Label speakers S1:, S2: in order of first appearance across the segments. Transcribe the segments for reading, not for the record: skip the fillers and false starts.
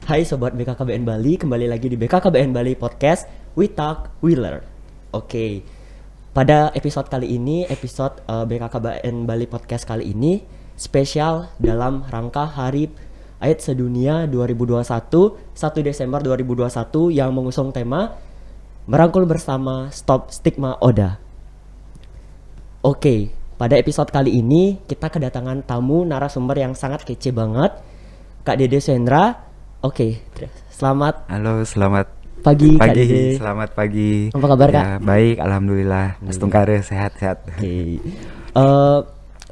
S1: Hai Sobat BKKBN Bali, kembali lagi di BKKBN Bali Podcast, We Talk, We Learn. Oke, pada episode kali ini, BKKBN Bali Podcast kali ini spesial dalam rangka Hari AIDS Sedunia 2021, 1 Desember 2021 yang mengusung tema Merangkul Bersama Stop Stigma ODA. Oke, pada episode kali ini kita kedatangan tamu narasumber yang sangat kece banget, Kak Dede Suhendra. Oke, selamat
S2: Halo, selamat
S1: pagi Kak Dede.
S2: Selamat pagi.
S1: Apa kabar Kak?
S2: Ya, baik, alhamdulillah. Mas Tungkare sehat-sehat.
S1: Oke.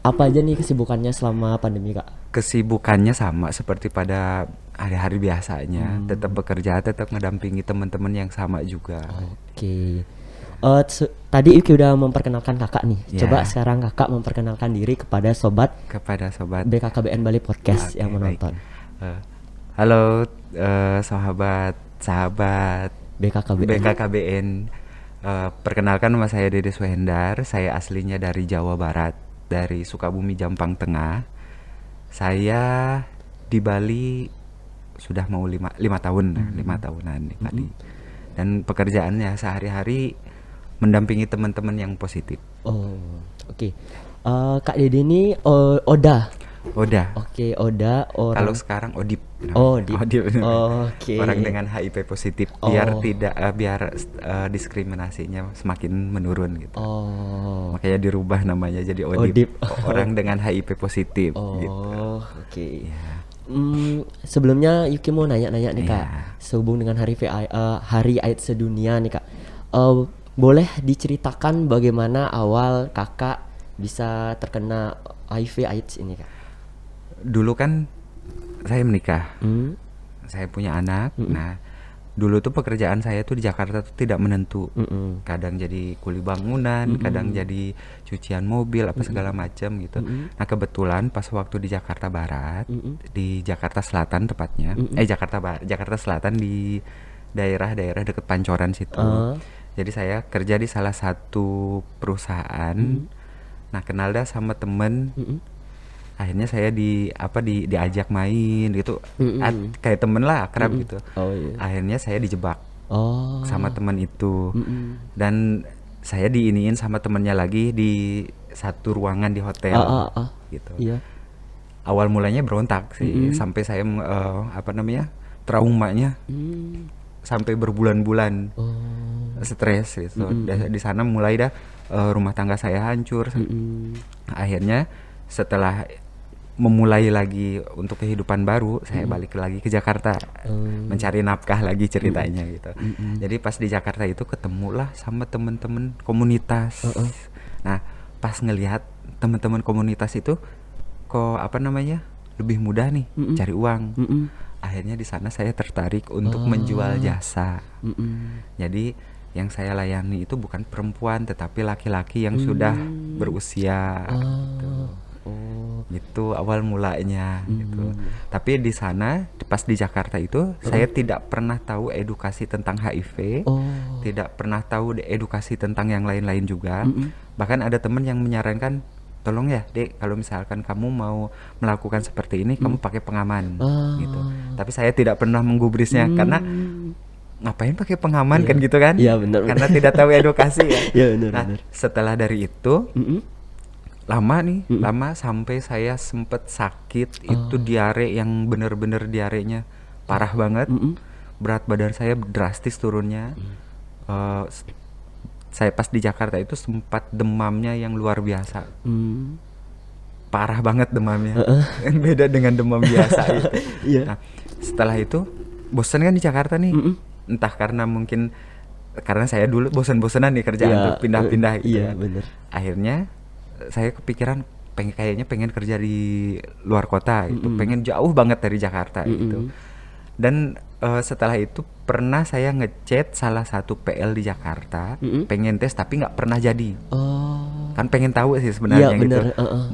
S1: Apa aja nih kesibukannya selama pandemi Kak?
S2: Kesibukannya sama seperti pada hari-hari biasanya. Tetap bekerja, tetap mendampingi teman-teman yang sama juga.
S1: Oke. Tadi Yuki udah memperkenalkan kakak nih.
S2: Ya.
S1: Coba sekarang kakak memperkenalkan diri kepada sobat BKKBN Bali Podcast
S2: Oke,
S1: yang menonton.
S2: Halo, sahabat
S1: BKKBN.
S2: BKKBN. Perkenalkan, nama saya Dede Suhendar. Saya aslinya dari Jawa Barat, dari Sukabumi, Jampang Tengah. Saya di Bali sudah mau 5 tahun, 5 tahunan di Bali. Dan pekerjaannya sehari-hari mendampingi teman-teman yang positif.
S1: Oh, oke. Kak Dede ini Oda. Oke, Oda orang.
S2: Kalau sekarang Odip.
S1: Odip.
S2: Oke. Orang dengan HIV positif, biar diskriminasinya semakin menurun gitu. Makanya dirubah namanya jadi Odip. Orang dengan HIV positif gitu.
S1: Oke. Ya. Sebelumnya Yuki mau nanya-nanya nih Kak, sehubung dengan Hari AIDS Sedunia nih Kak. Boleh diceritakan bagaimana awal kakak bisa terkena HIV AIDS ini Kak?
S2: Dulu kan saya menikah, saya punya anak. Nah, dulu tuh pekerjaan saya tuh di Jakarta tuh tidak menentu. Kadang jadi kuli bangunan, kadang jadi cucian mobil, apa segala macam gitu. Nah, kebetulan pas waktu di Jakarta Barat, di Jakarta Selatan tepatnya, Jakarta Selatan di daerah-daerah dekat Pancoran situ. Jadi saya kerja di salah satu perusahaan. Nah, kenal dah sama temen. Akhirnya saya diajak main gitu, kayak temen lah, akrab gitu. Akhirnya saya dijebak sama temen itu, dan saya diiniin sama temennya lagi di satu ruangan di hotel gitu. Awal mulanya berontak sih, sampai saya traumanya sampai berbulan-bulan stres gitu. Di sana mulai rumah tangga saya hancur. Akhirnya setelah memulai lagi untuk kehidupan baru, saya balik lagi ke Jakarta, mencari nafkah lagi ceritanya gitu. Jadi pas di Jakarta itu ketemulah sama teman-teman komunitas. Nah, pas ngelihat teman-teman komunitas itu kok lebih mudah nih cari uang. Akhirnya di sana saya tertarik untuk menjual jasa. Jadi yang saya layani itu bukan perempuan tetapi laki-laki yang sudah berusia gitu awal mulanya gitu. Tapi di sana pas di Jakarta itu saya tidak pernah tahu edukasi tentang HIV, tidak pernah tahu edukasi tentang yang lain-lain juga. Bahkan ada teman yang menyarankan, tolong ya Dek, kalau misalkan kamu mau melakukan seperti ini kamu pakai pengaman gitu. Tapi saya tidak pernah menggubrisnya karena ngapain pakai pengaman kan gitu kan?
S1: Iya benar.
S2: Karena tidak tahu edukasi ya.
S1: Iya benar.
S2: Nah, setelah dari itu lama sampai saya sempet sakit, itu diare yang bener-bener diarenya parah banget. Berat badan saya drastis turunnya. Saya pas di Jakarta itu sempat demamnya yang luar biasa. Parah banget demamnya. Beda dengan demam biasa gitu. Nah, setelah itu bosan kan di Jakarta nih. Entah karena mungkin karena saya dulu bosan-bosanan nih kerjaan tuh pindah-pindah gitu.
S1: Iya, bener.
S2: Akhirnya saya kepikiran pengen kerja di luar kota gitu, pengen jauh banget dari Jakarta gitu. Dan setelah itu pernah saya ngechat salah satu PL di Jakarta, pengen tes tapi nggak pernah jadi. Kan pengen tahu sih sebenarnya gitu,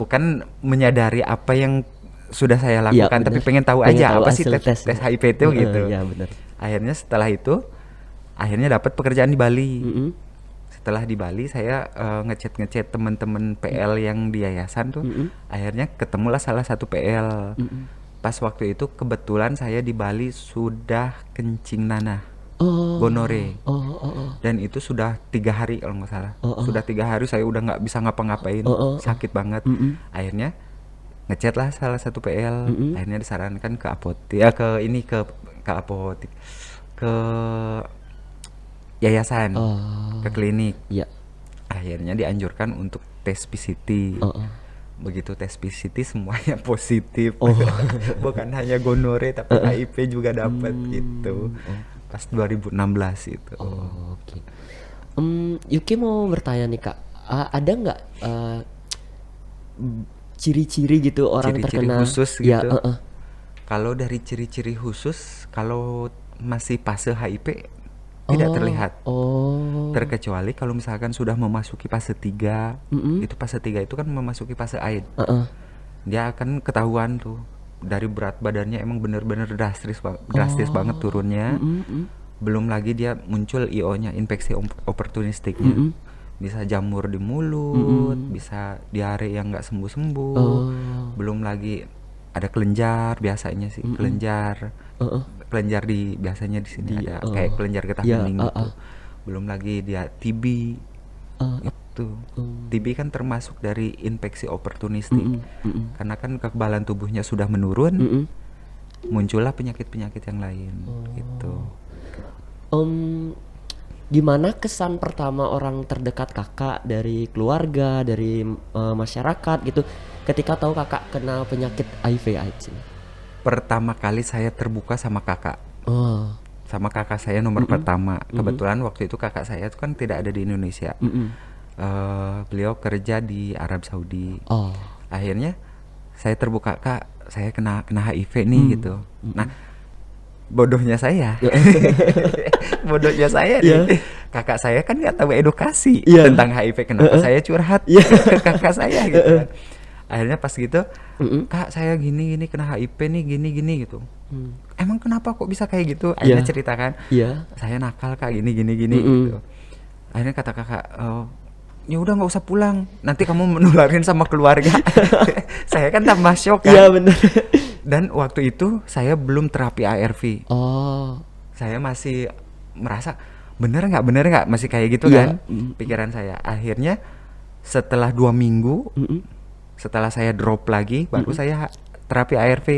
S2: bukan menyadari apa yang sudah saya lakukan, tapi pengen tahu aja apa sih tes HIV itu gitu.
S1: Iya, bener.
S2: Akhirnya setelah itu dapat pekerjaan di Bali. setelah di Bali saya ngechat teman-teman PL yang di yayasan tuh, akhirnya ketemulah salah satu PL. Pas waktu itu kebetulan saya di Bali sudah kencing nanah, gonore, dan itu sudah 3 hari kalau nggak salah. Sudah 3 hari saya udah nggak bisa ngapa-ngapain, sakit banget. Akhirnya ngechat lah salah satu PL, akhirnya disarankan ke apotek, ke apotek, ke yayasan, ke klinik.
S1: Iya.
S2: Akhirnya dianjurkan untuk tes PCT. Begitu tes PCT semuanya positif. Bukan hanya gonore tapi HIV juga dapat gitu. Pas 2016 itu.
S1: Oke. Yuki mau bertanya nih Kak, ada nggak ciri-ciri gitu orang
S2: Ciri-ciri
S1: terkena
S2: khusus
S1: ya,
S2: gitu. Kalau dari ciri-ciri khusus, kalau masih fase HIV tidak terlihat. Terkecuali kalau misalkan sudah memasuki fase 3, itu fase 3 itu kan memasuki fase AIDS. Dia akan ketahuan tuh dari berat badannya emang bener-bener drastis banget turunnya. Belum lagi dia muncul IO-nya, infeksi oportunistiknya. Bisa jamur di mulut, bisa diare yang nggak sembuh-sembuh. Belum lagi ada kelenjar biasanya sih, kelenjar di biasanya di sini ada kayak kelenjar getah bening gitu. Belum lagi dia TB. Itu TB kan termasuk dari infeksi oportunistik. Karena kan kekebalan tubuhnya sudah menurun, muncullah penyakit-penyakit yang lain gitu.
S1: Gimana kesan pertama orang terdekat kakak, dari keluarga, dari masyarakat gitu, ketika tahu kakak kena penyakit HIV/AIDS ini?
S2: Pertama kali saya terbuka sama kakak. Sama kakak saya nomor pertama. Kebetulan waktu itu kakak saya itu kan tidak ada di Indonesia. Beliau kerja di Arab Saudi. Akhirnya saya terbuka, Kak, saya kena HIV nih gitu. Nah, bodohnya saya nih, kakak saya kan nggak tahu edukasi tentang HIV. Kenapa saya curhat ke kakak saya gitu kan. Akhirnya pas gitu, Kak, saya gini kena HIV nih, gini gitu. Emang kenapa kok bisa kayak gitu? Akhirnya ceritakan, saya nakal Kak, gini gitu. Akhirnya kata kakak, ya udah nggak usah pulang, nanti kamu menularin sama keluarga. Saya kan tambah shock kan.
S1: Iya benar.
S2: Dan waktu itu saya belum terapi ARV. Saya masih merasa bener nggak masih kayak gitu kan pikiran saya. Akhirnya setelah 2 minggu, setelah saya drop lagi, baru saya terapi ARV.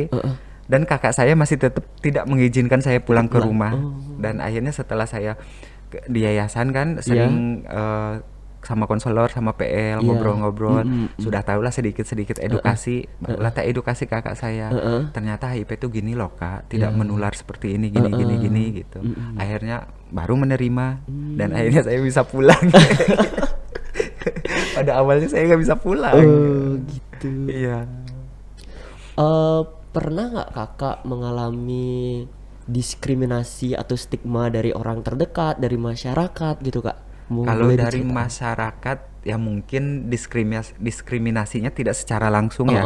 S2: Dan kakak saya masih tetap tidak mengizinkan saya pulang ke rumah. Dan akhirnya setelah saya di yayasan kan sering sama konselor, sama PL, ngobrol-ngobrol, sudah tahulah sedikit-sedikit edukasi, barulah tak edukasi kakak saya. Ternyata HIV itu gini loh Kak, tidak menular seperti ini, gini gitu. Akhirnya baru menerima, dan akhirnya saya bisa pulang. Pada awalnya saya nggak bisa pulang.
S1: Gitu.
S2: Iya.
S1: Pernah nggak kakak mengalami diskriminasi atau stigma dari orang terdekat, dari masyarakat gitu Kak?
S2: Kalau dari masyarakat ya mungkin diskriminasinya tidak secara langsung ya,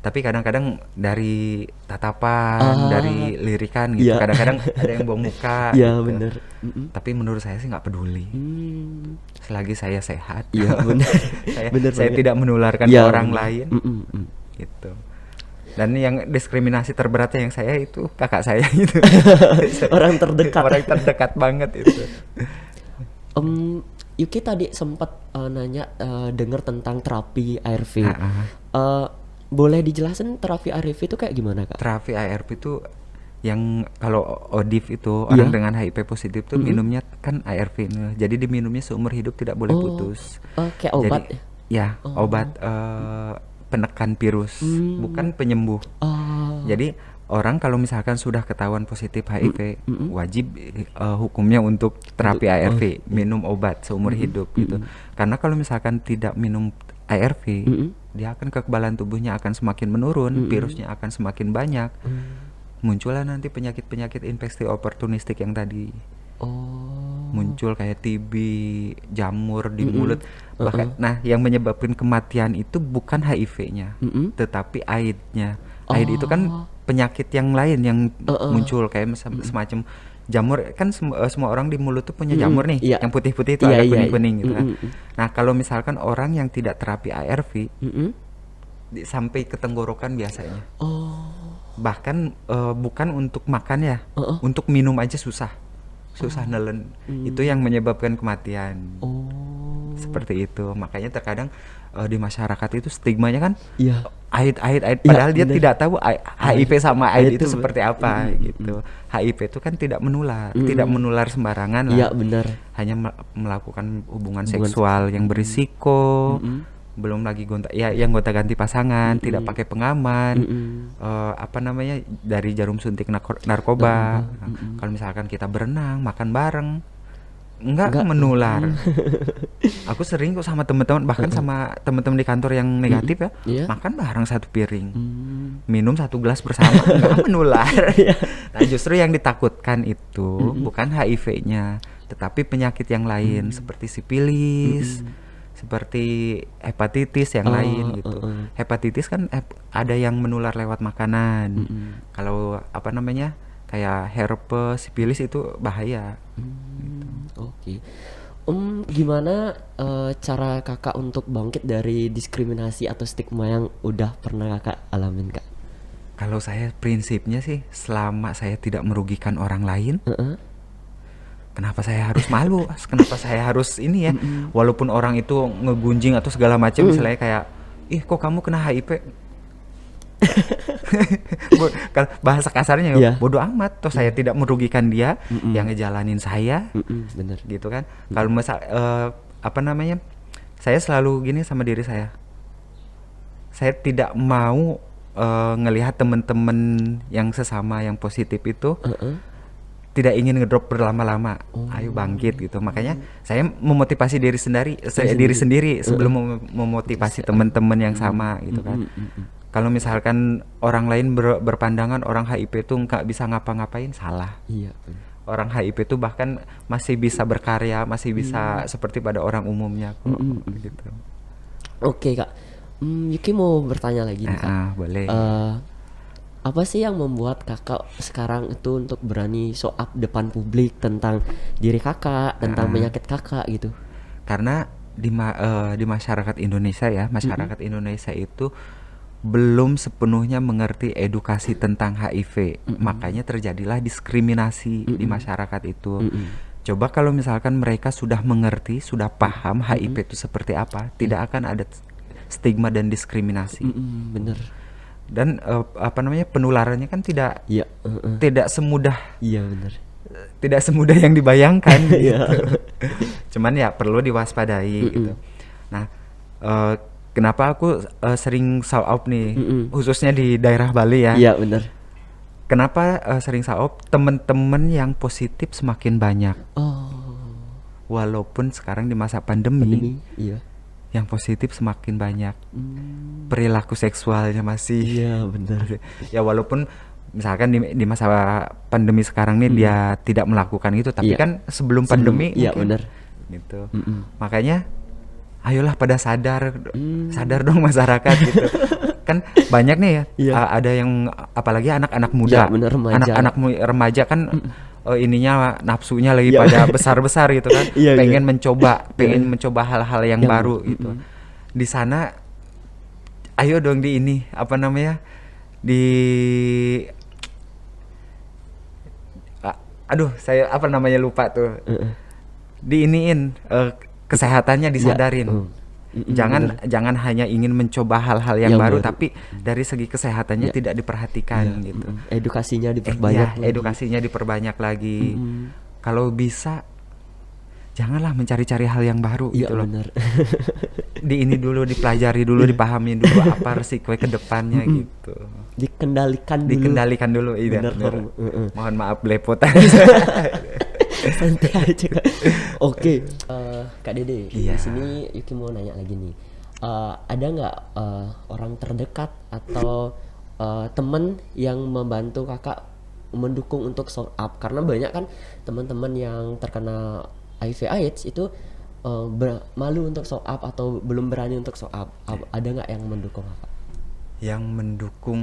S2: tapi kadang-kadang dari tatapan, dari lirikan gitu. Kadang-kadang ada yang buang muka.
S1: Iya
S2: gitu.
S1: benar.
S2: Tapi menurut saya sih nggak peduli. Selagi saya sehat,
S1: benar.
S2: saya tidak menularkan ke orang lain, gitu. Dan yang diskriminasi terberatnya yang saya itu kakak saya itu.
S1: Orang
S2: terdekat banget itu.
S1: Yuki tadi sempat nanya dengar tentang terapi ARV. Boleh dijelasin terapi ARV itu kayak gimana Kak?
S2: Terapi ARV itu yang kalau ODIF itu orang dengan HIV positif tuh minumnya kan ARV. Jadi diminumnya seumur hidup, tidak boleh putus.
S1: Kayak obat.
S2: Jadi, ya obat penekan virus, bukan penyembuh. Jadi orang kalau misalkan sudah ketahuan positif HIV, wajib hukumnya untuk terapi ARV, minum obat seumur hidup gitu. Karena kalau misalkan tidak minum ARV, dia akan kekebalan tubuhnya akan semakin menurun, virusnya akan semakin banyak. Muncullah nanti penyakit-penyakit infeksi oportunistik yang tadi. Muncul kayak TB, jamur di mulut. Bahkan yang menyebabkan kematian itu bukan HIV-nya, tetapi AIDS-nya. AIDS itu kan penyakit yang lain yang muncul kayak semacam jamur kan semua orang di mulut tuh punya jamur nih,
S1: iya.
S2: yang putih-putih itu
S1: Iya,
S2: ada
S1: iya,
S2: kuning-kuning
S1: iya.
S2: gitu kan. Nah kalau misalkan orang yang tidak terapi ARV sampai ke tenggorokan biasanya,
S1: Oh.
S2: bahkan bukan untuk makan ya, untuk minum aja susah nelen, itu yang menyebabkan kematian.
S1: Oh.
S2: Seperti itu, makanya terkadang di masyarakat itu stigmanya kan
S1: Iya.
S2: AIDS,
S1: Iya,
S2: padahal dia
S1: bener.
S2: tidak tahu HIV sama AIDS itu seperti apa
S1: Mm.
S2: gitu. HIV itu kan tidak menular sembarangan
S1: Iya,
S2: lah,
S1: benar.
S2: hanya melakukan hubungan
S1: Hubungan
S2: seksual yang berisiko, belum lagi yang gonta-ganti pasangan, tidak pakai pengaman, apa namanya, dari jarum suntik narkoba. Kalau misalkan kita berenang, makan bareng, enggak menular. Aku sering kok sama teman-teman, bahkan sama teman-teman di kantor yang negatif ya,
S1: Iya.
S2: makan bareng satu piring, minum satu gelas bersama, enggak menular. Nah justru yang ditakutkan itu bukan HIV-nya, tetapi penyakit yang lain seperti sifilis, seperti hepatitis yang lain gitu. Hepatitis kan ada yang menular lewat makanan. Kalau apa namanya, kayak herpes, sifilis itu bahaya.
S1: Oke. Gimana cara kakak untuk bangkit dari diskriminasi atau stigma yang udah pernah kakak alamin, kak?
S2: Kalau saya prinsipnya sih, selama saya tidak merugikan orang lain, kenapa saya harus malu? Kenapa saya harus ini ya? Walaupun orang itu ngegunjing atau segala macam, misalnya kayak, ih kok kamu kena HIV? Bahasa kasarnya
S1: Iya.
S2: bodoh amat, toh saya tidak merugikan dia, yang ngejalanin saya,
S1: Bener.
S2: gitu kan. Kalau apa namanya, saya selalu gini sama diri saya tidak mau ngelihat teman-teman yang sesama yang positif itu tidak ingin ngedrop berlama-lama. Ayo bangkit gitu. Makanya saya memotivasi diri sendiri sebelum memotivasi teman-teman yang sama gitu kan. Kalau misalkan orang lain berpandangan orang HIV itu nggak bisa ngapa-ngapain, salah.
S1: Iya.
S2: Orang HIV itu bahkan masih bisa berkarya, masih bisa seperti pada orang umumnya kok. Gitu.
S1: Oke, kak. Yuki mau bertanya lagi nih, kak.
S2: Boleh.
S1: Apa sih yang membuat kakak sekarang itu untuk berani show up depan publik tentang diri kakak, tentang penyakit kakak gitu?
S2: Karena di masyarakat Indonesia ya, Indonesia itu belum sepenuhnya mengerti edukasi tentang HIV. Makanya terjadilah diskriminasi di masyarakat itu. Coba kalau misalkan mereka sudah mengerti, sudah paham HIV itu seperti apa, tidak akan ada stigma dan diskriminasi.
S1: Bener.
S2: Dan apa namanya, penularannya kan tidak
S1: Iya.
S2: tidak semudah.
S1: Iya, bener.
S2: Tidak semudah yang dibayangkan
S1: Iya.
S2: gitu. Cuman ya perlu diwaspadai gitu. Nah, kenapa aku sering show up nih, khususnya di daerah Bali ya.
S1: Iya, bener.
S2: Kenapa sering show up? Teman-teman yang positif semakin banyak. Walaupun sekarang di masa pandemi.
S1: Iya.
S2: Yang positif semakin banyak. Perilaku seksualnya masih.
S1: Iya, bener.
S2: Ya walaupun misalkan di masa pandemi sekarang nih dia tidak melakukan itu, tapi kan sebelum pandemi
S1: iya,
S2: mungkin
S1: bener.
S2: gitu. Makanya ayolah pada sadar dong masyarakat gitu. Kan banyak nih ya, ada yang apalagi anak-anak muda,
S1: Ya, bener, remaja.
S2: anak-anak remaja kan ininya nafsunya lagi pada besar-besar gitu kan.
S1: Iya,
S2: pengen
S1: iya.
S2: mencoba hal-hal yang baru gitu. Di sana ayo dong di ini apa namanya, aduh saya apa namanya lupa tuh, diiniin kesehatannya disadarin. Jangan hanya ingin mencoba hal-hal yang baru, tapi dari segi kesehatannya tidak diperhatikan gitu.
S1: Edukasinya diperbanyak.
S2: Edukasinya diperbanyak lagi. Kalau bisa janganlah mencari-cari hal yang baru gitu loh.
S1: Bener.
S2: Di ini dulu, dipelajari dulu, dipahami dulu apa resiko ke depannya gitu.
S1: Dikendalikan dulu.
S2: Iya. Mohon maaf belepotan.
S1: Santai aja, Kak. Oke. Kak Dede,
S2: Iya.
S1: di sini Yuki mau nanya lagi nih. Ada nggak orang terdekat atau teman yang membantu kakak mendukung untuk show up? Karena banyak kan teman-teman yang terkena HIV/AIDS itu malu untuk show up atau belum berani untuk show up. Ada nggak yang mendukung kakak?
S2: Yang mendukung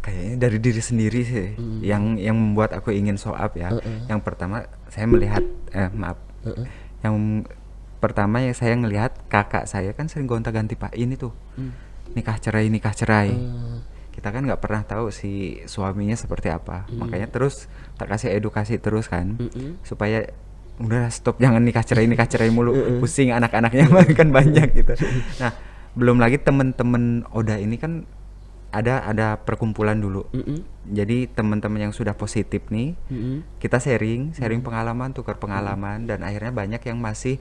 S2: Kayaknya dari diri sendiri sih yang membuat aku ingin show up ya. Yang pertama saya melihat yang pertama ya saya ngelihat kakak saya kan sering gonta-ganti Pak ini tuh nikah cerai kita kan nggak pernah tahu si suaminya seperti apa. Makanya terus tak kasih edukasi terus kan supaya udah stop, jangan nikah cerai mulu pusing anak-anaknya kan banyak gitu. Nah belum lagi temen-temen Oda ini kan ada perkumpulan dulu. Jadi teman-teman yang sudah positif nih, kita sharing pengalaman, tukar pengalaman, dan akhirnya banyak yang masih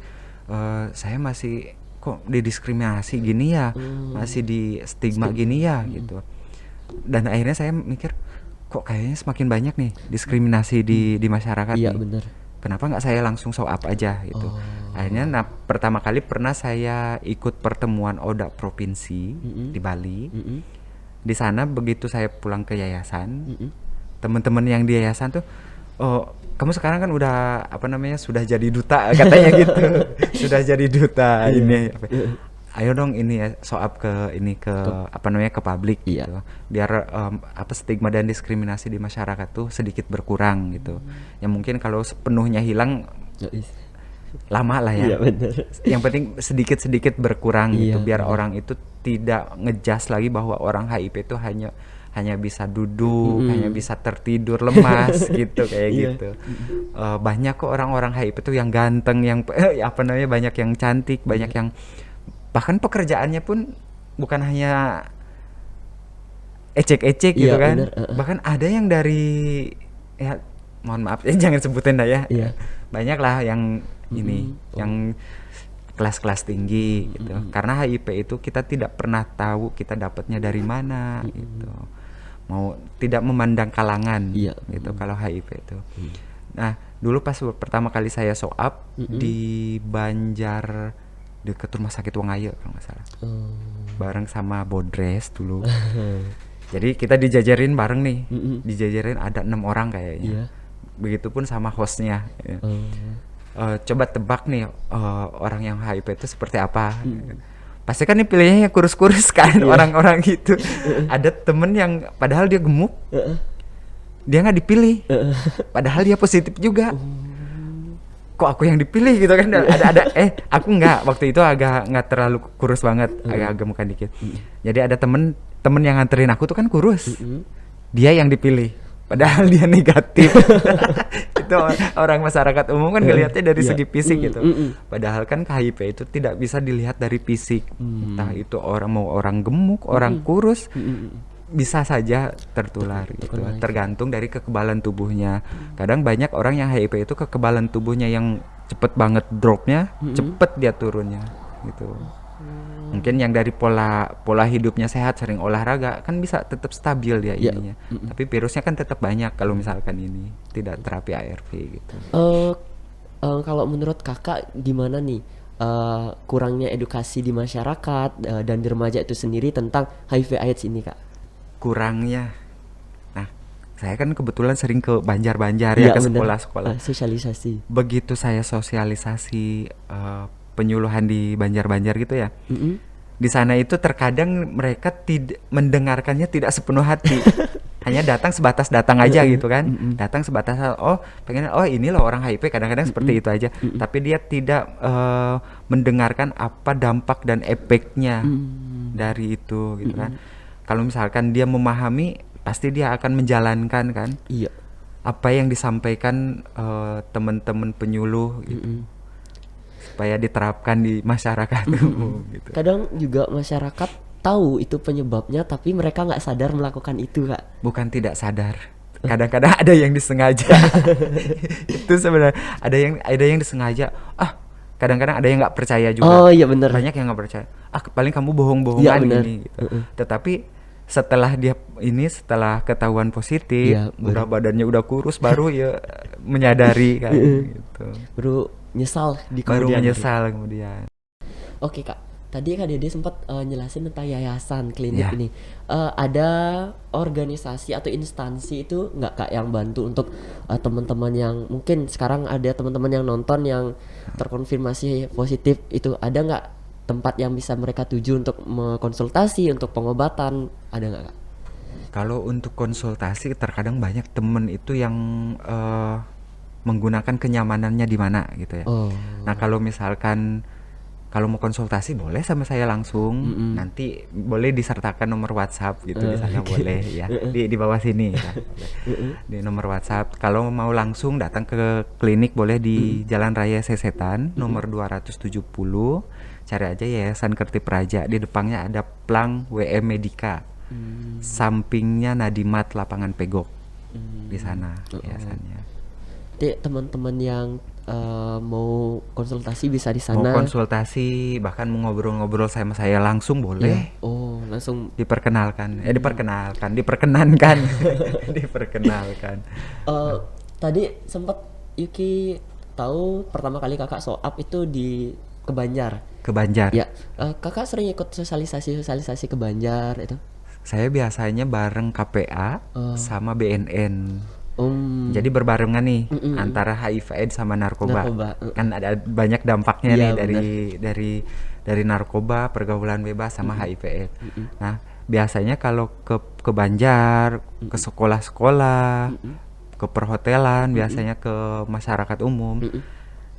S2: saya masih kok didiskriminasi gini ya, masih di stigma gini ya gitu. Dan akhirnya saya mikir kok kayaknya semakin banyak nih diskriminasi di masyarakat
S1: Iya,
S2: nih.
S1: bener.
S2: Kenapa nggak saya langsung show up aja gitu. Akhirnya pertama kali pernah saya ikut pertemuan Oda provinsi di Bali. Di sana begitu saya pulang ke yayasan, teman-teman yang di yayasan tuh, oh kamu sekarang kan udah sudah jadi duta katanya gitu, sudah jadi duta ini, ayo dong ini ya show up ke ke publik gitu, biar stigma dan diskriminasi di masyarakat tuh sedikit berkurang gitu. Yang mungkin kalau sepenuhnya hilang lama lah ya. Yang penting sedikit-sedikit berkurang gitu, biar orang itu tidak ngejas lagi bahwa orang HIV itu hanya bisa duduk, hanya bisa tertidur lemas gitu kayak gitu. Banyak kok orang-orang HIV itu yang ganteng, yang banyak yang cantik, banyak yang bahkan pekerjaannya pun bukan hanya ecek-ecek gitu kan. Bahkan ada yang dari ya mohon maaf jangan sebutin dah ya. Banyak lah yang yang kelas-kelas tinggi gitu. Karena HIV itu kita tidak pernah tahu kita dapatnya dari mana gitu. Mau tidak memandang kalangan gitu kalau HIV itu. Nah, dulu pas pertama kali saya show up di Banjar dekat rumah sakit Wangaya kalau nggak salah. Bareng sama Bodres dulu. Jadi kita dijajarin bareng nih. Dijajarin ada 6 orang kayaknya. Begitupun sama hostnya. Coba tebak nih orang yang HIV itu seperti apa. Pasti kan nih pilihnya yang kurus-kurus kan orang-orang gitu. Ada temen yang padahal dia gemuk, dia nggak dipilih, padahal dia positif juga. Kok aku yang dipilih gitu kan? Ada aku nggak, waktu itu agak nggak terlalu kurus banget, agak gemukan dikit. Jadi ada temen yang nganterin aku tuh kan kurus, dia yang dipilih. Padahal dia negatif. Itu orang masyarakat umum kan ngelihatnya dari segi fisik gitu. Padahal kan HIV itu tidak bisa dilihat dari fisik. Entah itu mau orang gemuk, orang kurus, bisa saja tertular gitu. Tergantung dari kekebalan tubuhnya. Kadang banyak orang yang HIV itu kekebalan tubuhnya yang cepet banget dropnya, cepet dia turunnya gitu. Mungkin yang dari pola hidupnya sehat, sering olahraga kan bisa tetap stabil dia ininya. Tapi virusnya kan tetap banyak kalau misalkan ini tidak terapi ARV gitu.
S1: Kalau menurut kakak gimana nih kurangnya edukasi di masyarakat dan di remaja itu sendiri tentang HIV/AIDS ini kak?
S2: Kurangnya, nah saya kan kebetulan sering ke Banjar-Banjar ya, ke sekolah-sekolah.
S1: Sosialisasi.
S2: Begitu saya sosialisasi penyuluhan di Banjar-Banjar gitu ya. Di sana itu terkadang mereka mendengarkannya tidak sepenuh hati. Hanya datang sebatas datang aja gitu kan. Datang sebatas pengen ini loh orang HIV, kadang-kadang seperti itu aja. Tapi dia tidak mendengarkan apa dampak dan efeknya dari itu gitu kan. Kalau misalkan dia memahami, pasti dia akan menjalankan kan. Apa yang disampaikan teman-teman penyuluh gitu. Supaya diterapkan di masyarakat umum gitu.
S1: Kadang juga masyarakat tahu itu penyebabnya tapi mereka nggak sadar melakukan itu kak.
S2: Bukan tidak sadar, kadang-kadang ada yang disengaja. Itu sebenarnya ada yang disengaja. Kadang-kadang ada yang nggak percaya juga.
S1: Oh iya benar.
S2: Banyak yang nggak percaya. Paling kamu bohong-bohongan ini gitu. Tetapi setelah ketahuan positif, udah badannya udah kurus, baru ya menyadari kan gitu.
S1: Baru
S2: menyesal kemudian.
S1: Oke kak, tadi Kak Dede sempat nyelasin tentang yayasan klinik ini. Ada organisasi atau instansi itu nggak kak yang bantu untuk teman-teman yang mungkin sekarang ada teman-teman yang nonton yang terkonfirmasi positif itu, ada nggak tempat yang bisa mereka tuju untuk konsultasi, untuk pengobatan, ada nggak kak?
S2: Kalau untuk konsultasi terkadang banyak temen itu yang menggunakan kenyamanannya di mana gitu ya. Nah kalau misalkan kalau mau konsultasi boleh sama saya langsung, nanti boleh disertakan nomor WhatsApp gitu di sana boleh ya, di bawah sini ya. Di nomor WhatsApp. Kalau mau langsung datang ke klinik boleh di Jalan Raya Sesetan nomor 270, cari aja Yayasan Kertip Raja, di depannya ada plang WM Medika, sampingnya Nadimat Lapangan Pegok, di sana yayasannya.
S1: Jadi teman-teman yang mau konsultasi bisa di sana.
S2: Mau konsultasi bahkan mau ngobrol-ngobrol sama saya langsung boleh.
S1: Oh, langsung
S2: Diperkenalkan, diperkenankan. Diperkenalkan.
S1: Tadi sempat Yuki tahu pertama kali kakak soap itu di ke Banjar.
S2: Ke Banjar.
S1: Ya, kakak sering ikut sosialisasi ke Banjar itu?
S2: Saya biasanya bareng KPA sama BNN.
S1: Jadi
S2: Jadi berbarengan nih antara HIV/AIDS sama narkoba. Kan ada banyak dampaknya nih dari narkoba, pergaulan bebas sama HIV/AIDS. Nah, biasanya kalau ke Banjar, ke sekolah-sekolah, ke perhotelan, biasanya ke masyarakat umum.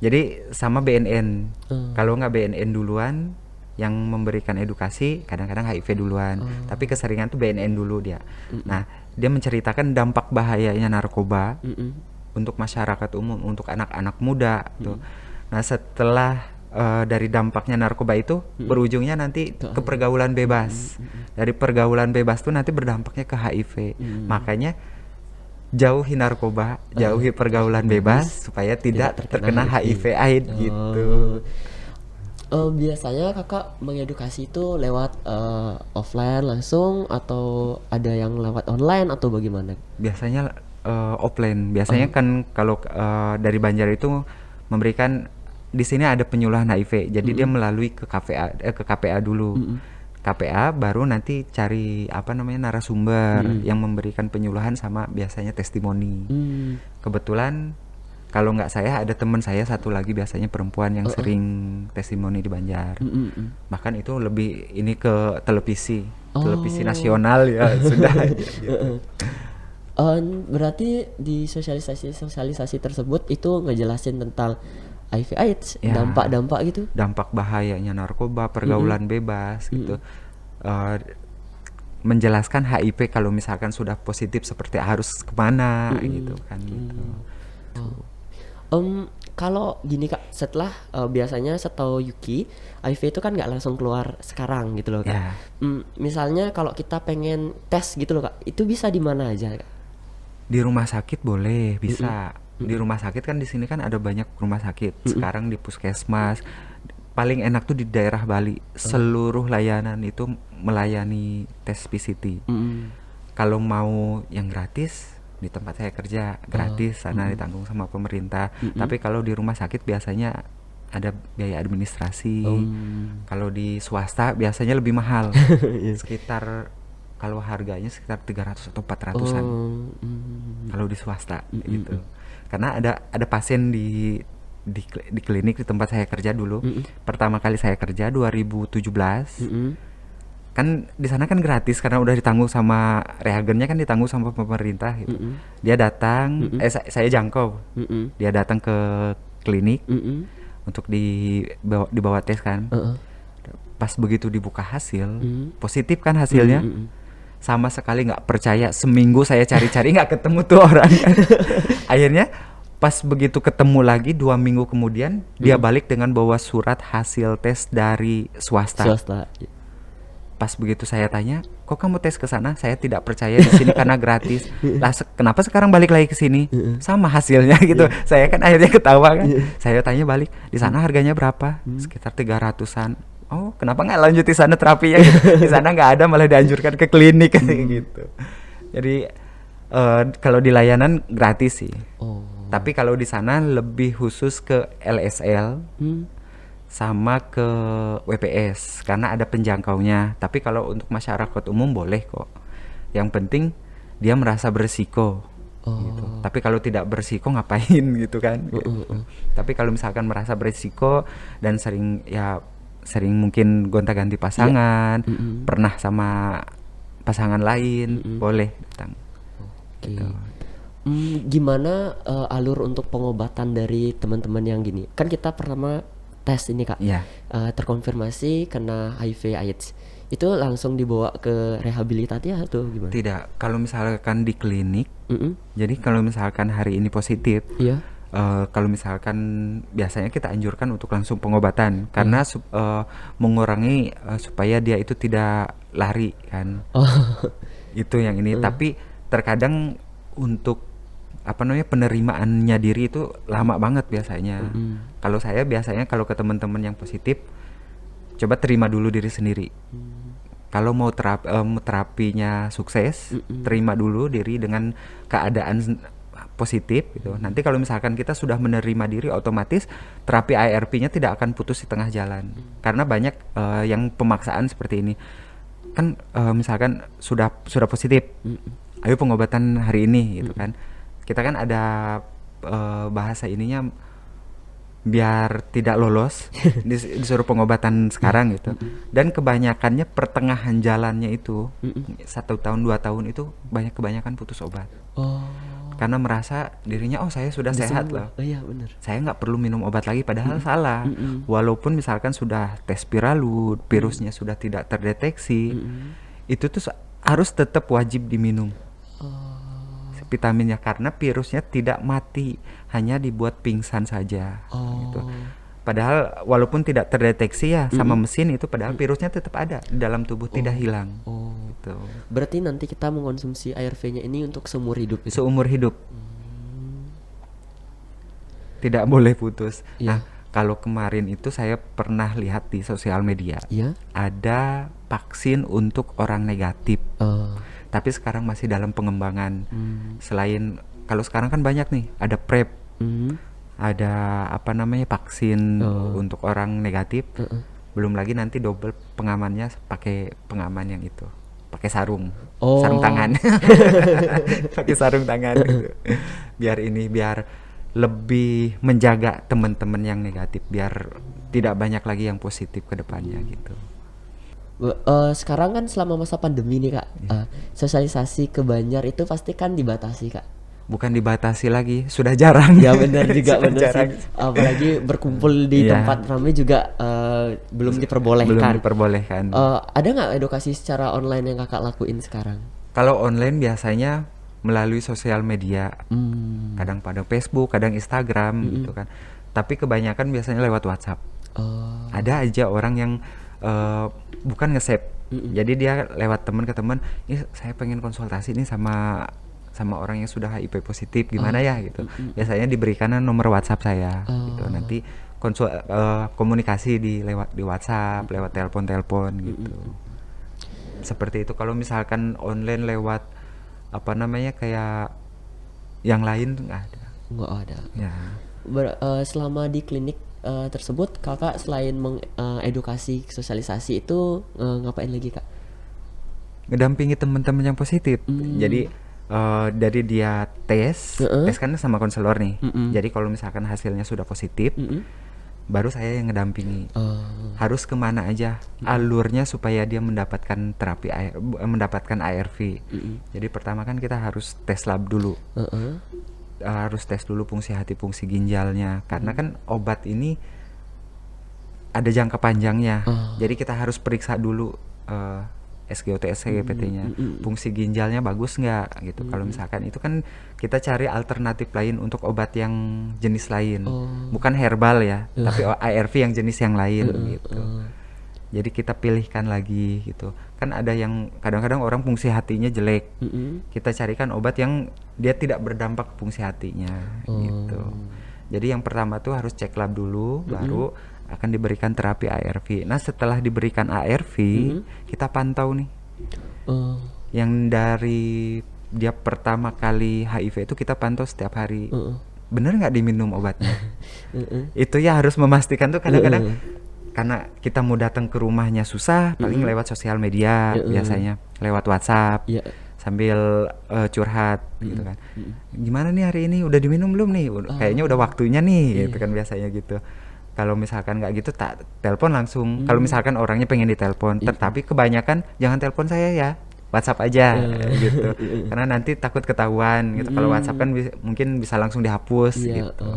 S2: Jadi sama BNN. Kalau nggak BNN duluan yang memberikan edukasi, kadang-kadang HIV duluan. Tapi keseringan tuh BNN dulu dia. Nah, dia menceritakan dampak bahayanya narkoba untuk masyarakat umum, untuk anak-anak muda tuh. Nah, setelah dari dampaknya narkoba itu berujungnya nanti ke pergaulan bebas. Dari pergaulan bebas tuh nanti berdampaknya ke HIV. Makanya jauhi narkoba, jauhi pergaulan bebas supaya tidak terkena HIV/AIDS gitu.
S1: Biasanya kakak mengedukasi itu lewat offline langsung atau ada yang lewat online atau bagaimana?
S2: Biasanya offline. Biasanya kan kalau dari Banjar itu memberikan di sini ada penyuluhan HIV. Jadi dia melalui ke KPA dulu. KPA baru nanti cari narasumber yang memberikan penyuluhan sama biasanya testimoni. Kebetulan kalau nggak saya ada teman saya satu lagi biasanya perempuan yang sering testimoni di Banjar. Bahkan itu lebih ini ke televisi nasional ya sudah. Gitu.
S1: Berarti di sosialisasi tersebut itu ngejelasin tentang HIV/AIDS, dampak-dampak gitu.
S2: Dampak bahayanya narkoba, pergaulan bebas gitu. Menjelaskan HIV kalau misalkan sudah positif seperti harus kemana gitu kan gitu.
S1: Kalau gini kak, setelah biasanya setahu Yuki, HIV itu kan nggak langsung keluar sekarang gitu loh kak. Misalnya kalau kita pengen tes gitu loh kak, itu bisa di mana aja kak?
S2: Di rumah sakit boleh, bisa. Di rumah sakit kan di sini kan ada banyak rumah sakit. Sekarang di puskesmas. Paling enak tuh di daerah Bali. Seluruh layanan itu melayani tes PCT. Kalau mau yang gratis, di tempat saya kerja gratis, sana ditanggung sama pemerintah. Tapi kalau di rumah sakit biasanya ada biaya administrasi. Kalau di swasta biasanya lebih mahal. Sekitar kalau harganya sekitar 300 atau 400-an. Kalau di swasta gitu. Karena ada pasien di klinik di tempat saya kerja dulu. Pertama kali saya kerja 2017. Kan di sana kan gratis karena udah ditanggung sama reagennya, kan ditanggung sama pemerintah gitu. Dia datang, saya jangkau. Dia datang ke klinik untuk dibawa tes kan. Pas begitu dibuka hasil, positif kan hasilnya. Sama sekali nggak percaya. Seminggu saya cari-cari nggak ketemu tuh orang kan. Akhirnya pas begitu ketemu lagi 2 minggu kemudian dia balik dengan bawa surat hasil tes dari swasta. Pas begitu saya tanya, kok kamu tes ke sana? Saya tidak percaya di sini karena gratis. Lah kenapa sekarang balik lagi ke sini? Sama hasilnya gitu. Saya kan akhirnya ketawa kan. Saya tanya balik, di sana harganya berapa? Sekitar 300-an. Oh, kenapa nggak lanjut di sana terapinya gitu? Di sana nggak ada, malah dianjurkan ke klinik gitu. Jadi kalau di layanan gratis sih. Tapi kalau di sana lebih khusus ke LSL. Sama ke WPS karena ada penjangkaunya. Tapi kalau untuk masyarakat umum boleh kok. Yang penting dia merasa berisiko gitu. Tapi kalau tidak berisiko ngapain gitu kan gitu. Tapi kalau misalkan merasa berisiko dan sering mungkin gonta-ganti pasangan, pernah sama pasangan lain boleh datang.
S1: Oke.
S2: Gitu.
S1: Gimana alur untuk pengobatan dari teman-teman yang gini? Kan kita pertama tes ini Kak,
S2: Iya.
S1: terkonfirmasi kena HIV/AIDS, itu langsung dibawa ke rehabilitatif atau gimana?
S2: Tidak, kalau misalkan di klinik,
S1: Mm-mm.
S2: jadi kalau misalkan hari ini positif,
S1: Iya.
S2: kalau misalkan biasanya kita anjurkan untuk langsung pengobatan karena mengurangi supaya dia itu tidak lari kan.
S1: Oh.
S2: Itu yang ini. Tapi terkadang untuk penerimaannya diri itu lama banget biasanya. Kalau saya biasanya kalau ke teman-teman yang positif, coba terima dulu diri sendiri. Kalau mau terapinya sukses, terima dulu diri dengan keadaan positif gitu. Nanti kalau misalkan kita sudah menerima diri, otomatis terapi ARV-nya tidak akan putus di tengah jalan. Karena banyak yang pemaksaan seperti ini. Kan misalkan sudah positif. Ayo pengobatan hari ini gitu kan. Kita kan ada bahasa ininya biar tidak lolos disuruh pengobatan sekarang gitu. Dan kebanyakannya pertengahan jalannya itu 1 tahun 2 tahun itu kebanyakan putus obat.
S1: Oh.
S2: Karena merasa dirinya saya sudah sehat loh.
S1: Oh iya benar.
S2: Saya nggak perlu minum obat lagi, padahal salah. Walaupun misalkan sudah tes spiralut, virusnya sudah tidak terdeteksi, itu tuh harus tetap wajib diminum vitaminnya karena virusnya tidak mati, hanya dibuat pingsan saja. Gitu. Padahal walaupun tidak terdeteksi ya sama mesin itu, padahal virusnya tetap ada di dalam tubuh, tidak hilang. Gitu.
S1: Berarti nanti kita mengkonsumsi ARV-nya ini untuk seumur hidup. Gitu?
S2: Seumur hidup. Tidak boleh putus.
S1: Iya.
S2: Nah, kalau kemarin itu saya pernah lihat di sosial media, ada vaksin untuk orang negatif. Tapi sekarang masih dalam pengembangan. Selain kalau sekarang kan banyak nih, ada PrEP, ada vaksin untuk orang negatif. Belum lagi nanti double pengamannya pakai pengaman yang itu, pakai sarung tangan, pakai sarung tangan gitu. Biar lebih menjaga teman-teman yang negatif, biar tidak banyak lagi yang positif ke depannya gitu.
S1: Sekarang kan selama masa pandemi nih Kak, sosialisasi ke Banjar itu pasti kan dibatasi Kak.
S2: Bukan dibatasi lagi, sudah jarang.
S1: Ya benar juga,
S2: Sudah
S1: benar
S2: jarang.
S1: sih. Apalagi berkumpul di tempat ramai juga belum diperbolehkan.
S2: Belum diperbolehkan.
S1: Ada nggak edukasi secara online yang Kakak lakuin sekarang?
S2: Kalau online biasanya melalui sosial media, kadang pada Facebook, kadang Instagram gitu kan. Tapi kebanyakan biasanya lewat WhatsApp. Ada aja orang yang bukan nge-save, jadi dia lewat teman ke teman, saya pengen konsultasi nih sama orang yang sudah HIV positif, gimana ya gitu. Biasanya diberikan nomor WhatsApp saya gitu. Nanti komunikasi di WhatsApp, lewat telepon gitu. Seperti itu. Kalau misalkan online lewat kayak yang lain nggak ada. Ya.
S1: Selama di klinik tersebut Kakak selain mengedukasi sosialisasi itu ngapain lagi Kak?
S2: Ngedampingi teman-teman yang positif. Jadi dari dia tes kan sama konselor nih. Jadi kalau misalkan hasilnya sudah positif, baru saya yang ngedampingi. Harus kemana aja alurnya supaya dia mendapatkan terapi mendapatkan ARV. Jadi pertama kan kita harus tes lab dulu. Harus tes dulu fungsi hati, fungsi ginjalnya, karena kan obat ini ada jangka panjangnya. Jadi kita harus periksa dulu SGOT, SGPT-nya, fungsi ginjalnya bagus nggak gitu. Kalau misalkan itu kan kita cari alternatif lain untuk obat yang jenis lain, bukan herbal ya, tapi ARV yang jenis yang lain gitu. Jadi kita pilihkan lagi gitu. Kan ada yang kadang-kadang orang fungsi hatinya jelek. Kita carikan obat yang dia tidak berdampak ke fungsi hatinya gitu. Jadi yang pertama tuh harus cek lab dulu, baru akan diberikan terapi ARV. Nah, setelah diberikan ARV, kita pantau nih. Yang dari dia pertama kali HIV itu kita pantau setiap hari. Bener nggak diminum obatnya? Itu ya harus memastikan tuh kadang-kadang karena kita mau datang ke rumahnya susah, paling lewat sosial media biasanya, lewat WhatsApp, sambil curhat gitu kan. Gimana nih hari ini, udah diminum belum nih? Kayaknya udah waktunya nih, gitu kan biasanya gitu. Kalau misalkan nggak gitu, tak telepon langsung. Kalau misalkan orangnya pengen ditelepon, tetapi kebanyakan jangan telepon saya ya. WhatsApp aja gitu. Karena nanti takut ketahuan gitu. Kalau WhatsApp kan mungkin bisa langsung dihapus
S1: Iya.
S2: gitu.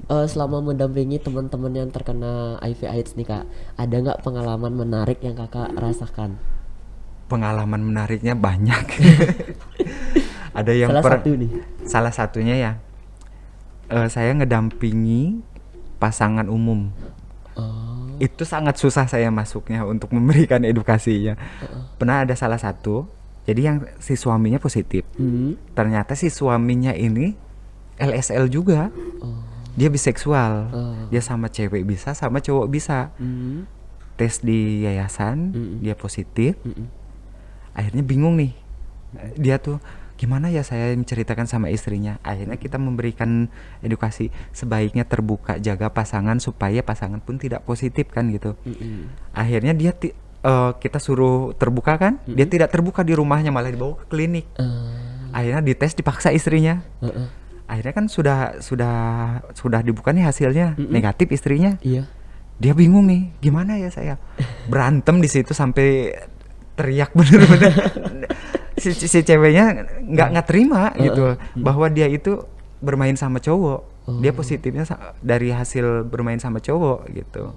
S1: Selama mendampingi teman-teman yang terkena HIV/AIDS nih Kak, ada nggak pengalaman menarik yang Kakak rasakan?
S2: Pengalaman menariknya banyak. Ada yang salah satunya ya, saya ngedampingi pasangan umum. Itu sangat susah saya masuknya untuk memberikan edukasinya. Pernah ada salah satu, jadi yang si suaminya positif. Ternyata si suaminya ini LSL juga. Dia biseksual. Dia sama cewek bisa, sama cowok bisa. Tes di yayasan, dia positif. Akhirnya bingung nih. Dia tuh gimana ya saya menceritakan sama istrinya. Akhirnya kita memberikan edukasi, sebaiknya terbuka, jaga pasangan supaya pasangan pun tidak positif kan gitu. Akhirnya dia kita suruh terbuka kan, dia tidak terbuka di rumahnya, malah dibawa ke klinik. Akhirnya dites, dipaksa istrinya. Akhirnya kan sudah dibuka nih hasilnya, negatif istrinya.
S1: Iya.
S2: Dia bingung nih, gimana ya saya. Berantem di situ sampai teriak bener-bener. si ceweknya nggak terima gitu bahwa dia itu bermain sama cowok. Dia positifnya dari hasil bermain sama cowok gitu.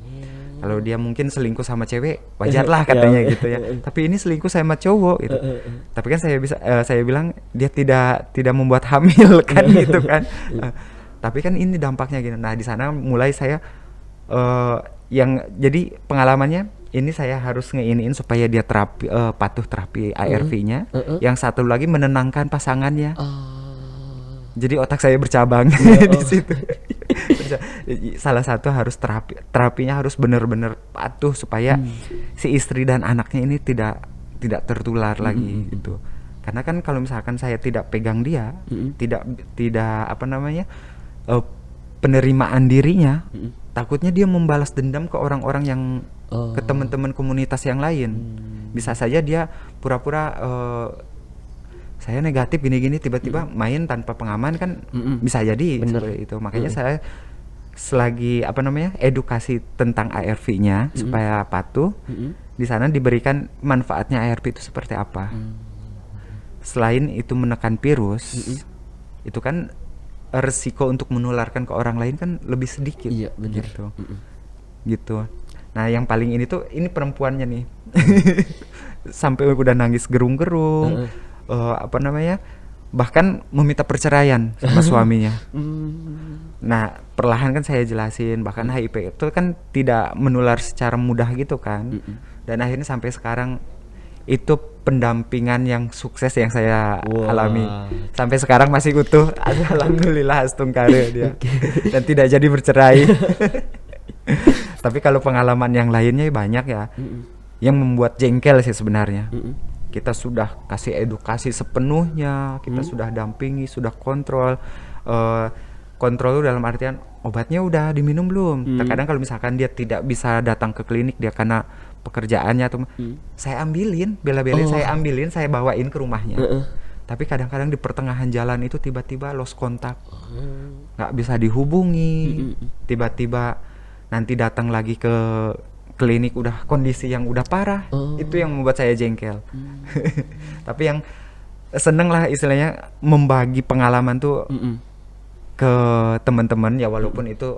S2: Kalau dia mungkin selingkuh sama cewek, wajar lah katanya gitu ya. Tapi ini selingkuh sama cowok gitu. Tapi kan saya bilang dia tidak membuat hamil kan gitu kan. Tapi kan ini dampaknya gitu. Nah di sana mulai saya yang jadi pengalamannya ini saya harus ngeiniin supaya dia patuh terapi ARV-nya. Yang satu lagi menenangkan pasangannya. Jadi otak saya bercabang di situ. Salah satu harus terapinya harus benar-benar patuh supaya si istri dan anaknya ini tidak tertular lagi gitu. Karena kan kalau misalkan saya tidak pegang dia, tidak apa namanya penerimaan dirinya, takutnya dia membalas dendam ke orang-orang yang ke teman-teman komunitas yang lain. Bisa saja dia pura-pura saya negatif gini-gini, tiba-tiba main tanpa pengaman kan bisa jadi seperti itu. Makanya saya selagi apa namanya edukasi tentang ARV-nya supaya patuh, di sana diberikan manfaatnya ARV itu seperti apa. Selain itu menekan virus, itu kan resiko untuk menularkan ke orang lain kan lebih sedikit.
S1: Iya, benar.
S2: Gitu. Nah yang paling ini tuh ini perempuannya nih sampai udah nangis gerung-gerung. Apa namanya, bahkan meminta perceraian sama suaminya. Nah perlahan kan saya jelasin, bahkan HIV itu kan tidak menular secara mudah gitu kan. Dan akhirnya sampai sekarang itu pendampingan yang sukses yang saya alami. Sampai sekarang masih utuh. Alhamdulillah astungkare dia. Dan tidak jadi bercerai. Tapi kalau pengalaman yang lainnya banyak ya. Yang membuat jengkel sih sebenarnya. Kita sudah kasih edukasi sepenuhnya, kita sudah dampingi, sudah kontrol. Kontrol dalam artian obatnya udah diminum belum? Terkadang kalau misalkan dia tidak bisa datang ke klinik, dia karena pekerjaannya atau saya ambilin, bela-belain saya ambilin, saya bawain ke rumahnya. Tapi kadang-kadang di pertengahan jalan itu tiba-tiba lost kontak, nggak bisa dihubungi, tiba-tiba nanti datang lagi ke klinik udah kondisi yang udah parah. Itu yang membuat saya jengkel. Tapi yang seneng lah istilahnya membagi pengalaman tuh ke teman-teman ya, walaupun itu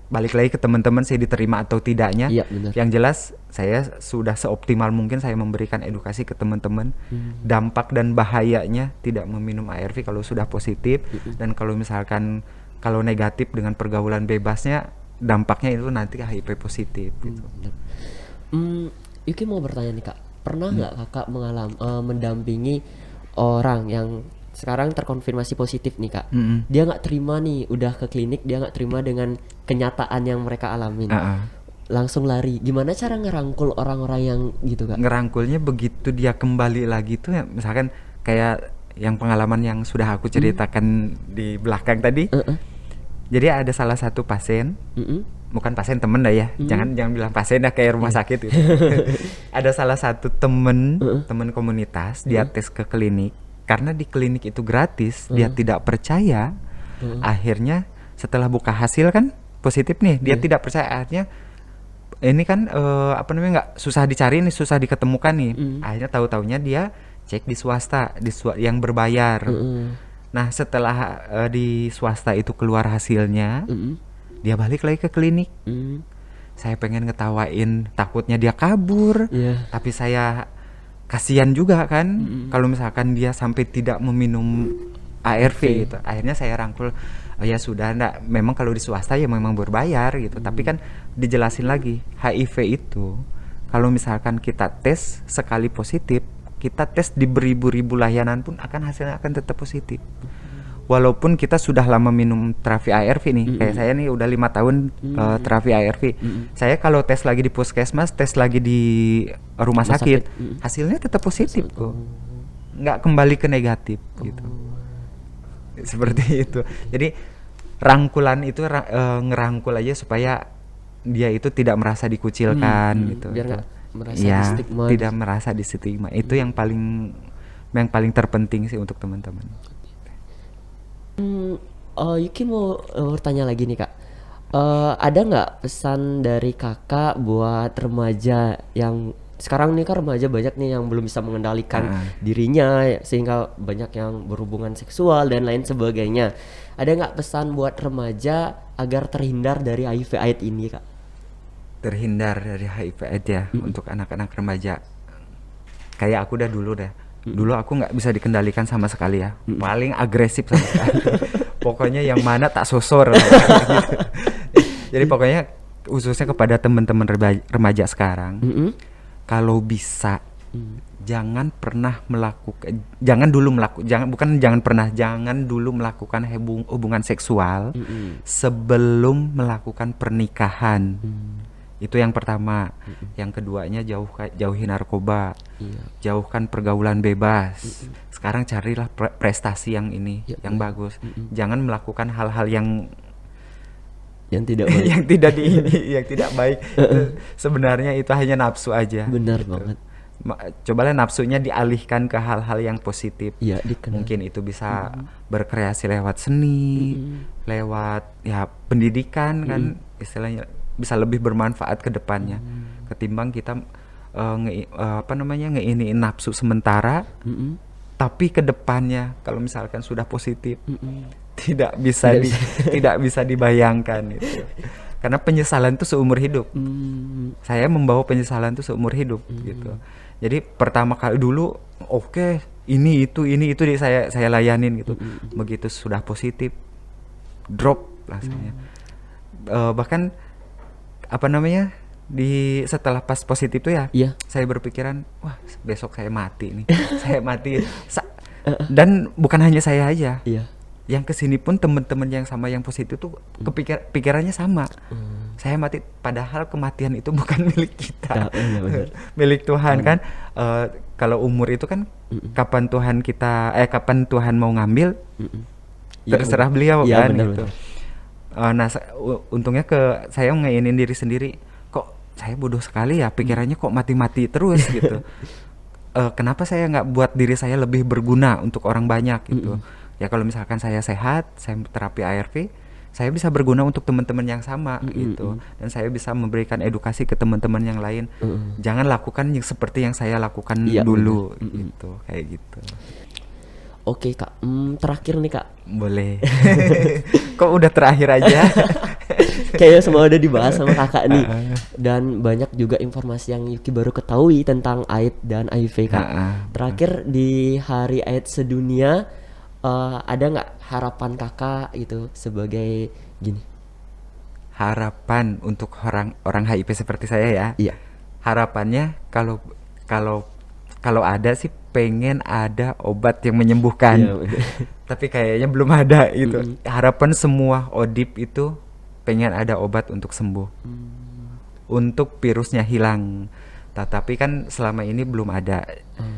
S2: balik lagi ke teman-teman saya diterima atau tidaknya. Yang jelas saya sudah seoptimal mungkin saya memberikan edukasi ke teman-teman dampak dan bahayanya tidak meminum ARV kalau sudah positif, dan kalau misalkan kalau negatif dengan pergaulan bebasnya dampaknya itu nanti HIV positif gitu.
S1: Yuki mau bertanya nih Kak, pernah nggak Kakak mendampingi orang yang sekarang terkonfirmasi positif nih Kak, dia nggak terima nih, udah ke klinik dia nggak terima dengan kenyataan yang mereka alamin, langsung lari. Gimana cara ngerangkul orang-orang yang gitu Kak?
S2: Ngerangkulnya begitu dia kembali lagi tuh ya, misalkan kayak yang pengalaman yang sudah aku ceritakan di belakang tadi. Jadi ada salah satu pasien, bukan pasien, temen lah ya, jangan bilang pasien dah kayak rumah sakit gitu. Ada salah satu temen komunitas, dia tes ke klinik. Karena di klinik itu gratis, dia tidak percaya. Akhirnya setelah buka hasil kan positif nih, dia tidak percaya. Akhirnya ini kan apa namanya nggak susah dicari nih, susah diketemukan nih. Akhirnya tahu-taunya dia cek di swasta, yang berbayar. Nah setelah di swasta itu keluar hasilnya, dia balik lagi ke klinik. Saya pengen ngetawain, takutnya dia kabur, tapi saya kasihan juga kan kalau misalkan dia sampai tidak meminum ARV gitu. Akhirnya saya rangkul, oh ya sudah, enggak, memang kalau di swasta ya memang berbayar gitu. Tapi kan dijelasin lagi, HIV itu kalau misalkan kita tes sekali positif, kita tes di beribu-ribu layanan pun hasilnya akan tetap positif. Walaupun kita sudah lama minum terapi ARV nih, kayak saya nih udah 5 tahun terapi ARV. Saya kalau tes lagi di puskesmas, tes lagi di rumah sakit, hasilnya tetap positif kok, nggak kembali ke negatif gitu. Seperti itu. Jadi rangkulan itu ngerangkul aja supaya dia itu tidak merasa dikucilkan gitu.
S1: Biar nggak merasa
S2: ya,
S1: distigma.
S2: tidak merasa distigma. Itu yang paling terpenting sih untuk teman-teman.
S1: Yuki mau bertanya lagi nih Kak. Ada nggak pesan dari Kakak buat remaja yang sekarang nih, kan remaja banyak nih yang belum bisa mengendalikan dirinya sehingga banyak yang berhubungan seksual dan lain sebagainya. Ada nggak pesan buat remaja agar terhindar dari HIV/AIDS ini Kak?
S2: Terhindar dari HIV/AIDS ya untuk anak-anak remaja. Kayak aku dulu Dulu aku nggak bisa dikendalikan sama sekali ya, paling agresif sama sekali. Pokoknya yang mana tak sosor. Gitu. Jadi pokoknya khususnya kepada teman-teman remaja sekarang, kalau bisa jangan dulu melakukan hubungan seksual sebelum melakukan pernikahan. Itu yang pertama. Yang keduanya jauhi narkoba, jauhkan pergaulan bebas. Sekarang carilah prestasi yang ini, yang bagus. Jangan melakukan hal-hal yang
S1: tidak baik.
S2: yang tidak baik. Sebenarnya itu hanya nafsu aja.
S1: Benar
S2: gitu.
S1: banget.
S2: Cobalah nafsunya dialihkan ke hal-hal yang positif. Mungkin itu bisa berkreasi lewat seni, lewat ya pendidikan kan, istilahnya bisa lebih bermanfaat ke depannya ketimbang kita ngeiniin nafsu sementara, tapi ke depannya kalau misalkan sudah positif tidak bisa dibayangkan gitu. Karena penyesalan itu seumur hidup. Saya membawa penyesalan itu seumur hidup gitu. Jadi pertama kali dulu ini itu saya layanin gitu. Begitu sudah positif drop rasanya. Bahkan setelah pas positif tuh saya berpikiran, wah besok saya mati nih. Saya mati. Dan bukan hanya saya aja. Yang kesini pun teman-teman yang sama yang positif tuh pikirannya sama. Saya mati, padahal kematian itu bukan milik kita. Milik Tuhan kan. Kalau umur itu kan kapan Tuhan mau ngambil, terserah beliau kan gitu. Nah untungnya saya ngeinin diri sendiri, kok saya bodoh sekali ya, pikirannya kok mati-mati terus gitu. Kenapa saya nggak buat diri saya lebih berguna untuk orang banyak gitu. Ya kalau misalkan saya sehat, saya terapi ARV, saya bisa berguna untuk teman-teman yang sama gitu, dan saya bisa memberikan edukasi ke teman-teman yang lain. Jangan lakukan yang seperti yang saya lakukan dulu gitu, kayak gitu.
S1: Oke Kak, terakhir nih Kak.
S2: Boleh. Kok udah terakhir aja?
S1: Kayaknya semua udah dibahas sama Kakak nih. Dan banyak juga informasi yang Yuki baru ketahui tentang AIDS dan HIV Kak. Terakhir di Hari AIDS Sedunia, ada nggak harapan Kakak gitu sebagai gini?
S2: Harapan untuk orang HIV seperti saya ya? Iya. Harapannya kalau ada sih, pengen ada obat yang menyembuhkan. Tapi kayaknya belum ada gitu. Harapan semua ODIP itu pengen ada obat untuk sembuh, untuk virusnya hilang. Tetapi kan selama ini belum ada.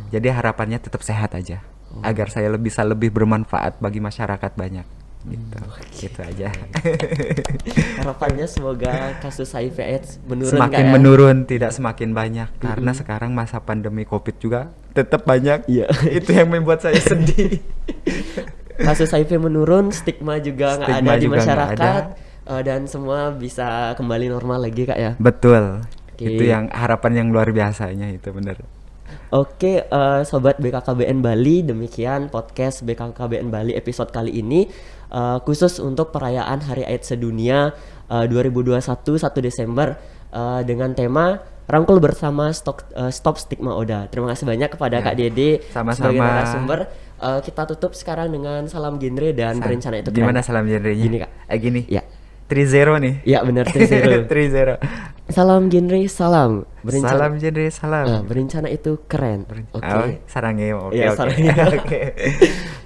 S2: Jadi harapannya tetap sehat aja, agar saya bisa lebih bermanfaat bagi masyarakat banyak. Gitu. Gitu aja.
S1: Harapannya semoga kasus HIV/AIDS menurun,
S2: semakin menurun, tidak semakin banyak. Karena sekarang masa pandemi COVID juga tetap banyak. Itu yang membuat saya sedih.
S1: Kasus HIV menurun, stigma juga nggak ada di masyarakat. dan semua bisa kembali normal lagi Kak ya.
S2: Betul.
S1: Oke.
S2: Itu yang harapan yang luar biasanya itu bener.
S1: Oke, sobat BKKBN Bali, demikian podcast BKKBN Bali episode kali ini khusus untuk perayaan Hari AIDS Sedunia 2021 1 Desember dengan tema Rangkul Bersama Stop Stigma ODA. Terima kasih banyak kepada Kak Dede sebagai narasumber. Kita tutup sekarang dengan salam genre dan berencana itu keren.
S2: Gimana salam genrenya?
S1: Gini Kak.
S2: Gini.
S1: Ya.
S2: 3-0 nih.
S1: Ya benar 3-0.
S2: 3-0.
S1: Salam genre, salam.
S2: Salam genre, salam.
S1: Berencana itu keren.
S2: Oke. Sarangnya. Oke.
S1: Ya, sarangnya.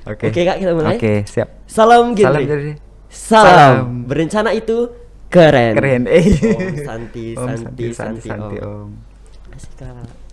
S1: Oke Kak, kita mulai.
S2: Oke, siap.
S1: Salam genre.
S2: Salam genre.
S1: Salam. Berencana itu keren.
S2: Keren.
S1: Om Santi
S2: Om.
S1: Om. Asik Kak.